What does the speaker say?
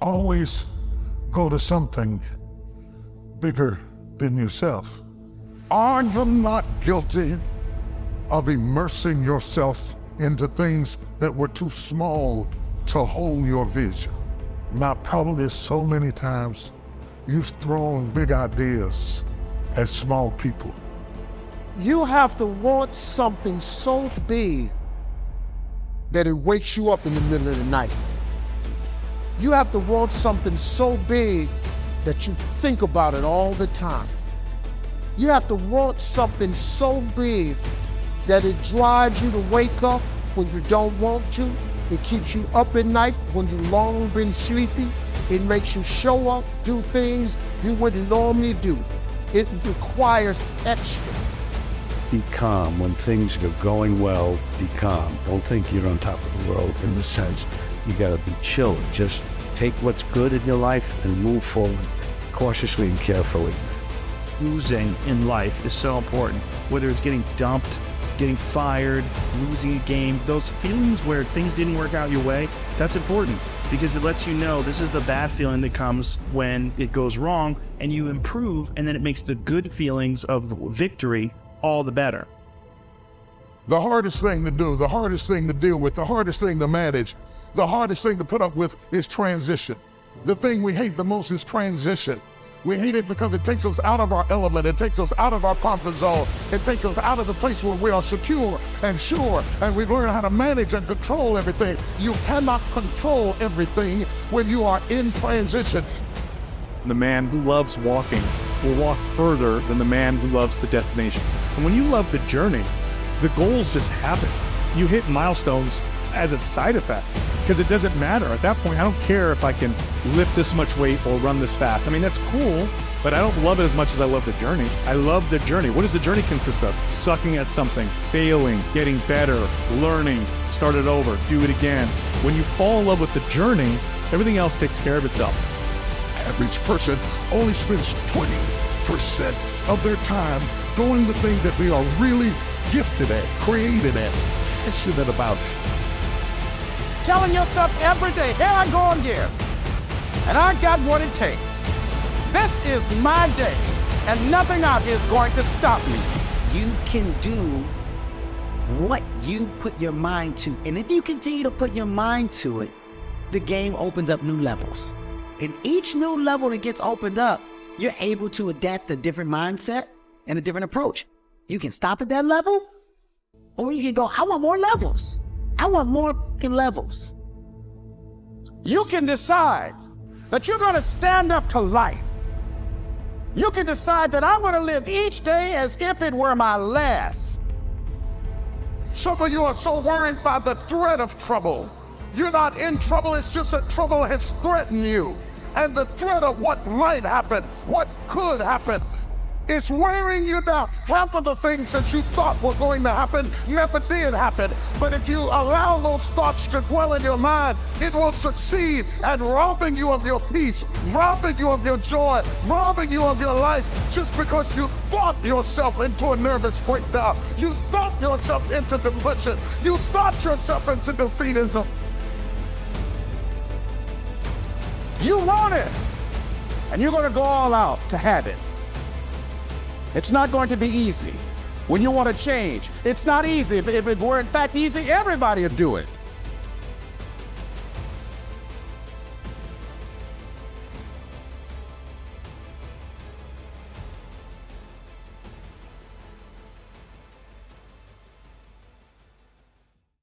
Always go to something bigger than yourself. Are you not guilty of immersing yourself into things that were too small to hold your vision? My problem is so many times you've thrown big ideas at small people. You have to want something so big that it wakes you up in the middle of the night. You have to want something so big that you think about it all the time. You have to want something so big that it drives you to wake up when you don't want to. It keeps you up at night when you've long been sleepy. It makes you show up, do things you wouldn't normally do. It requires extra. Be calm when things are going well. Be calm. Don't think you're on top of the world in the sense you gotta be chill. Just take what's good in your life and move forward cautiously and carefully. Losing in life is so important. Whether it's getting dumped, getting fired, losing a game, those feelings where things didn't work out your way, that's important because it lets you know this is the bad feeling that comes when it goes wrong and you improve, and then it makes the good feelings of victory all the better. The hardest thing to do, the hardest thing to deal with, the hardest thing to manage, the hardest thing to put up with is transition. The thing we hate the most is transition. We hate it because it takes us out of our element, it takes us out of our comfort zone, it takes us out of the place where we are secure and sure, and we learn how to manage and control everything. You cannot control everything when you are in transition. The man who loves walking will walk further than the man who loves the destination. And when you love the journey, the goals just happen. You hit milestones as a side effect because it doesn't matter. At that point, I don't care if I can lift this much weight or run this fast. I mean, that's cool, but I don't love it as much as I love the journey. I love the journey. What does the journey consist of? Sucking at something, failing, getting better, learning, start it over, do it again. When you fall in love with the journey, everything else takes care of itself. Average person only spends 20% of their time doing the thing that they are really gifted at, created at, passionate about. Telling yourself every day, here I go again, and I got what it takes. This is my day, and nothing out here is going to stop me. You can do what you put your mind to, and if you continue to put your mind to it, the game opens up new levels. And each new level that gets opened up, you're able to adapt a different mindset and a different approach. You can stop at that level, or you can go, I want more levels. I want more fucking levels. You can decide that you're going to stand up to life. You can decide that I'm going to live each day as if it were my last. Some of you are so worried by the threat of trouble. You're not in trouble, it's just that trouble has threatened you. And the threat of what might happen, what could happen, is wearing you down. Half of the things that you thought were going to happen never did happen. But if you allow those thoughts to dwell in your mind, it will succeed at robbing you of your peace, robbing you of your joy, robbing you of your life, just because you thought yourself into a nervous breakdown. You thought yourself into depression. You thought yourself into defeatism. You want it, and you're going to go all out to have it. It's not going to be easy. When you want to change, it's not easy. If it were in fact easy, everybody would do it.